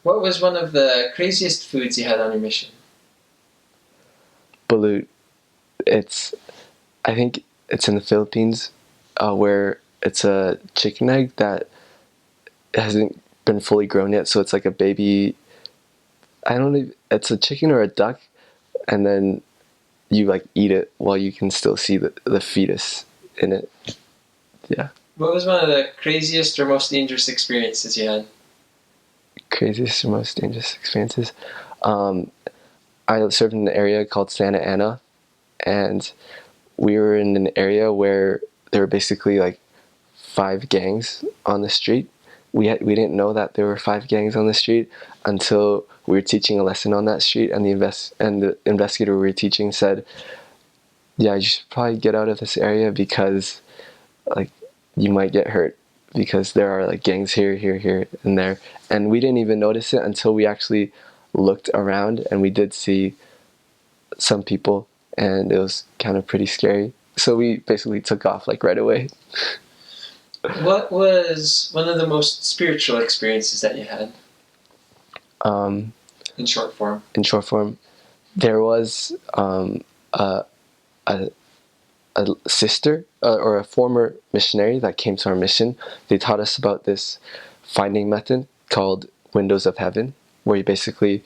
What was one of the craziest foods you had on your mission? Balut. It's I think it's in the Philippines, where it's a chicken egg that hasn't been fully grown yet, so it's like a baby. I don't know. It's a chicken or a duck, and then you like eat it while you can still see the fetus in it. Yeah, What was one of the craziest or most dangerous experiences you had? craziest or most dangerous experiences. Um, I served in an area called Santa Ana, and we were in an area where there were basically like five gangs on the street. We didn't know that there were five gangs on the street until we were teaching a lesson on that street, and the investigator we were teaching said, "Yeah, you should probably get out of this area because like you might get hurt because there are like gangs here, here, here, and there." And we didn't even notice it until we actually looked around, and we did see some people, and it was kind of pretty scary. So we basically took off like right away. What was one of the most spiritual experiences that you had Um, in short form? in short form, there was a, a, a sister or a former missionary that came to our mission. They taught us about this finding method called Windows of Heaven, where you basically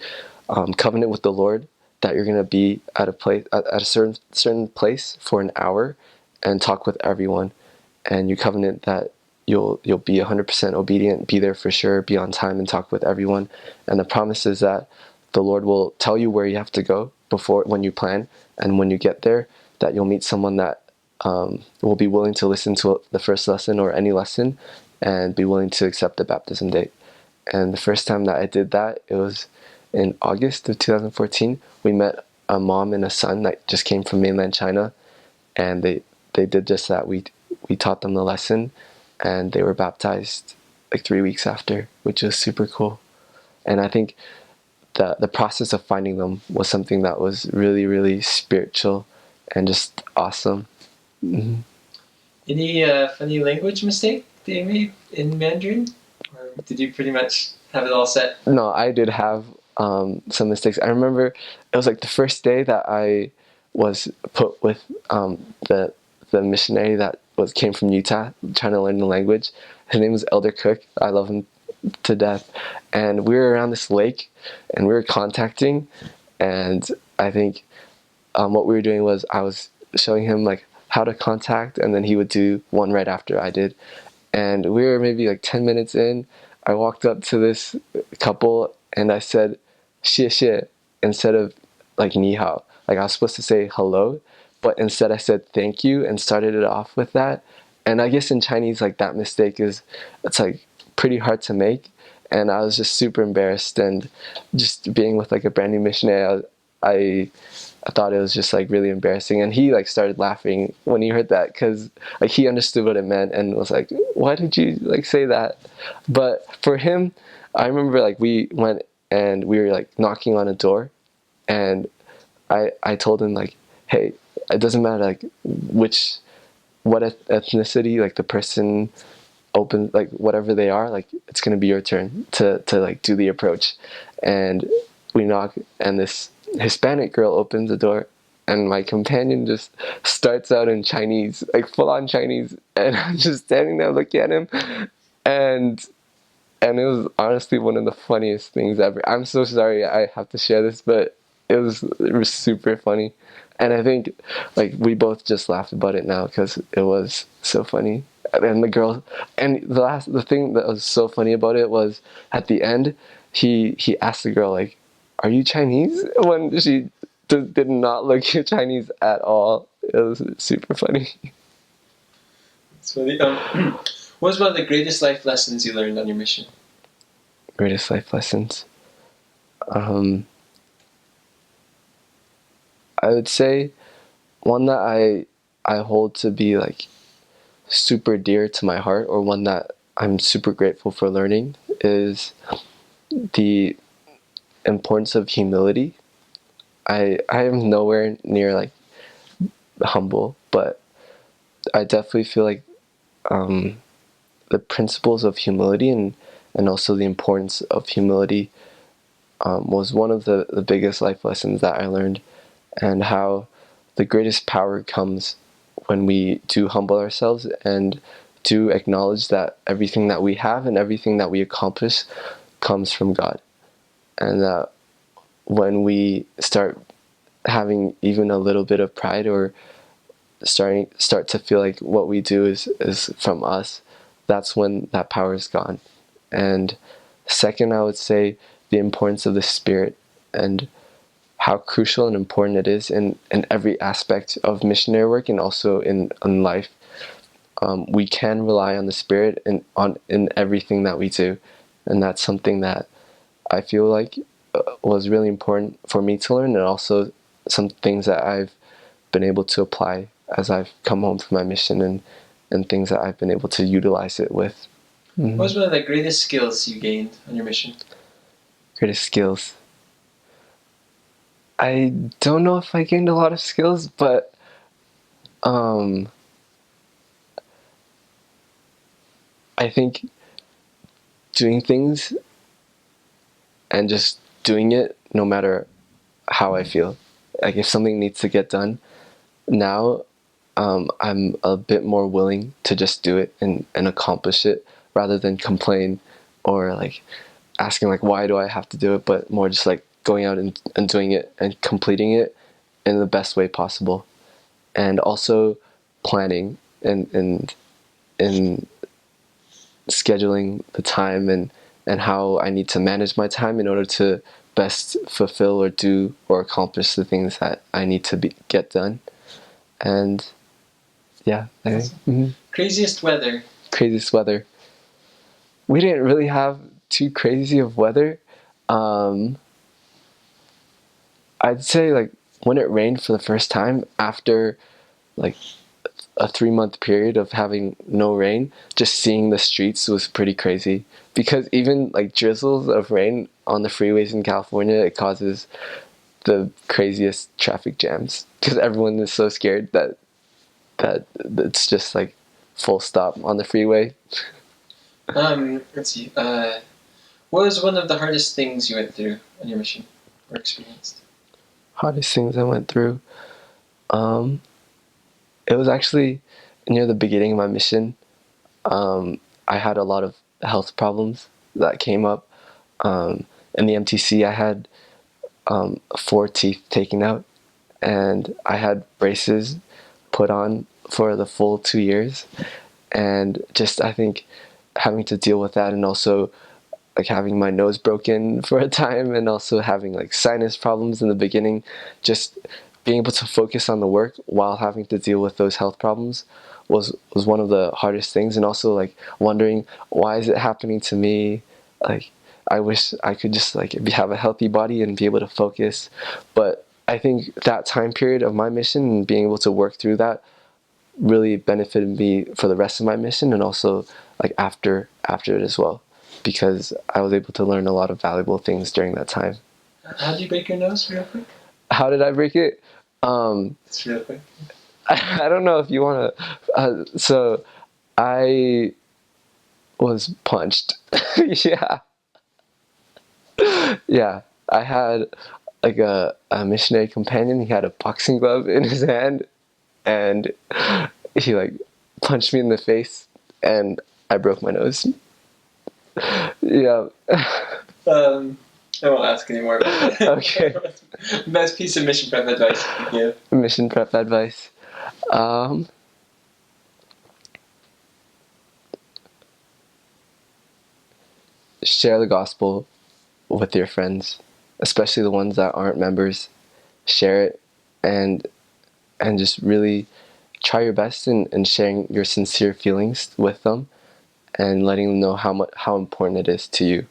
covenant with the Lord that you're going to be at a place at a certain place for an hour and talk with everyone, and you covenant that you'll be 100% obedient, be there for sure, be on time, and talk with everyone. And the promise is that the Lord will tell you where you have to go before when you plan, and when you get there, that you'll meet someone that will be willing to listen to the first lesson or any lesson, and be willing to accept the baptism date. And the first time that I did that, it was in August of 2014. We met a mom and a son that just came from mainland China, and they did just that. We taught them the lesson, and they were baptized like 3 weeks after, which was super cool. And I think the process of finding them was something that was really, really spiritual and just awesome. Mhm. Any funny language mistake that you made in Mandarin? Or did you pretty much have it all set? No, I did have some mistakes. I remember it was like the first day that I was put with the missionary that came from Utah, trying to learn the language. His name was Elder Cook. I love him to death. And we were around this lake, and we were contacting. And I think what we were doing was I was showing him like how to contact, and then he would do one right after I did. And we were maybe like 10 minutes in. I walked up to this couple and I said, "xie xie," instead of like "ni hao." Like I was supposed to say hello, but instead I said "thank you" and started it off with that. And I guess in Chinese, like that mistake it's like pretty hard to make. And I was just super embarrassed, and just being with like a brand new missionary, I I thought it was just like really embarrassing, and he like started laughing when he heard that because like he understood what it meant and was like, "Why did you like say that?" But for him, I remember like we went and we were like knocking on a door, and I told him like, "Hey, it doesn't matter like what ethnicity like the person open like whatever they are, like it's gonna be your turn to like do the approach." And we knock, and this Hispanic girl opens the door, and my companion just starts out in Chinese, like full on Chinese, and I'm just standing there looking at him, and it was honestly one of the funniest things ever. I'm so sorry I have to share this, but it was super funny, and I think like we both just laughed about it now because it was so funny. And the girl, and the thing that was so funny about it was at the end, he asked the girl like, "Are you Chinese?" When she did not look Chinese at all. It was super funny. So what was one of the greatest life lessons you learned on your mission? Greatest life lessons. Um, I would say one that I hold to be like super dear to my heart, or one that I'm super grateful for learning, is the importance of humility. I am nowhere near like humble, but I definitely feel like the principles of humility and also the importance of humility was one of the biggest life lessons that I learned, and how the greatest power comes when we do humble ourselves and do acknowledge that everything that we have and everything that we accomplish comes from God. And that when we start having even a little bit of pride, or start to feel like what we do is from us, that's when that power is gone. And second, I would say the importance of the Spirit, and how crucial and important it is in every aspect of missionary work, and also in life. We can rely on the Spirit in everything that we do, and that's something that I feel like was really important for me to learn, and also some things that I've been able to apply as I've come home from my mission, and things that I've been able to utilize it with. What was one of the greatest skills you gained on your mission? Greatest skills. I don't know if I gained a lot of skills, but I think doing things and just doing it no matter how I feel. Like if something needs to get done, now I'm a bit more willing to just do it and accomplish it, rather than complain or like asking like why do I have to do it, but more just like going out and doing it and completing it in the best way possible. And also planning and scheduling the time, and how I need to manage my time in order to best fulfill or do or accomplish the things that I need to get done. And yeah, I think, Craziest weather? Craziest weather. We didn't really have too crazy of weather. I'd say like when it rained for the first time after like a 3-month period of having no rain, just seeing the streets was pretty crazy, because even like drizzles of rain on the freeways in California, it causes the craziest traffic jams, because everyone is so scared that it's just like full stop on the freeway. Let's see. What was one of the hardest things you went through on your mission or experienced? Hardest things I went through. It was actually near the beginning of my mission. I had a lot of health problems that came up. In the MTC, I had 4 teeth taken out, and I had braces put on for the full 2 years. And just, I think, having to deal with that, and also like having my nose broken for a time, and also having like sinus problems in the beginning, just being able to focus on the work while having to deal with those health problems was one of the hardest things. And also like wondering, why is it happening to me? Like I wish I could just like have a healthy body and be able to focus. But I think that time period of my mission and being able to work through that really benefited me for the rest of my mission, and also like after it as well, because I was able to learn a lot of valuable things during that time. How did you break your nose, real quick? How did I break it? It's real quick. I don't know if you want to. So I was punched. Yeah. Yeah. I had like a missionary companion. He had a boxing glove in his hand, and he like punched me in the face, and I broke my nose. Yeah. I won't ask anymore about that. Okay. Best piece of mission prep advice you could give? Mission prep advice. Share the gospel with your friends, especially the ones that aren't members. Share it, and just really try your best in sharing your sincere feelings with them, and letting them know how important it is to you,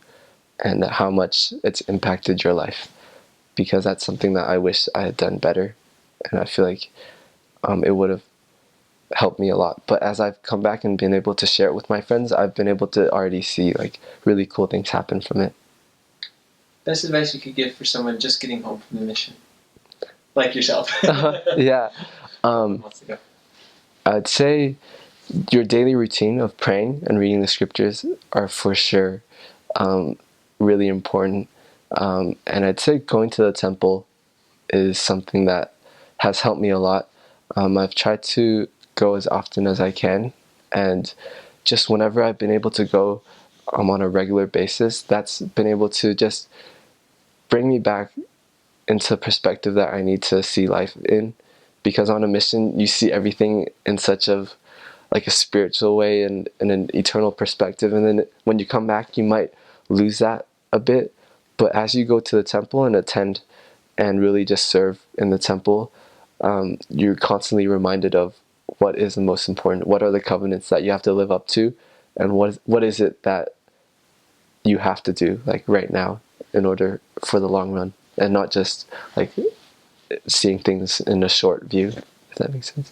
and how much it's impacted your life. Because that's something that I wish I had done better, and I feel like it would have helped me a lot. But as I've come back and been able to share it with my friends, I've been able to already see like really cool things happen from it. Best advice you could give for someone just getting home from the mission, like yourself? Yeah. Months ago. I'd say your daily routine of praying and reading the scriptures are for sure really important. And I'd say going to the temple is something that has helped me a lot. I've tried to go as often as I can, and just whenever I've been able to go on a regular basis, that's been able to just bring me back into perspective that I need to see life in. Because on a mission, you see everything in such of like a spiritual way and in an eternal perspective, and then when you come back, you might lose that a bit. But as you go to the temple and attend and really just serve in the temple, you're constantly reminded of what is the most important. What are the covenants that you have to live up to, and what is it that you have to do like right now in order for the long run, and not just like seeing things in a short view. If that makes sense.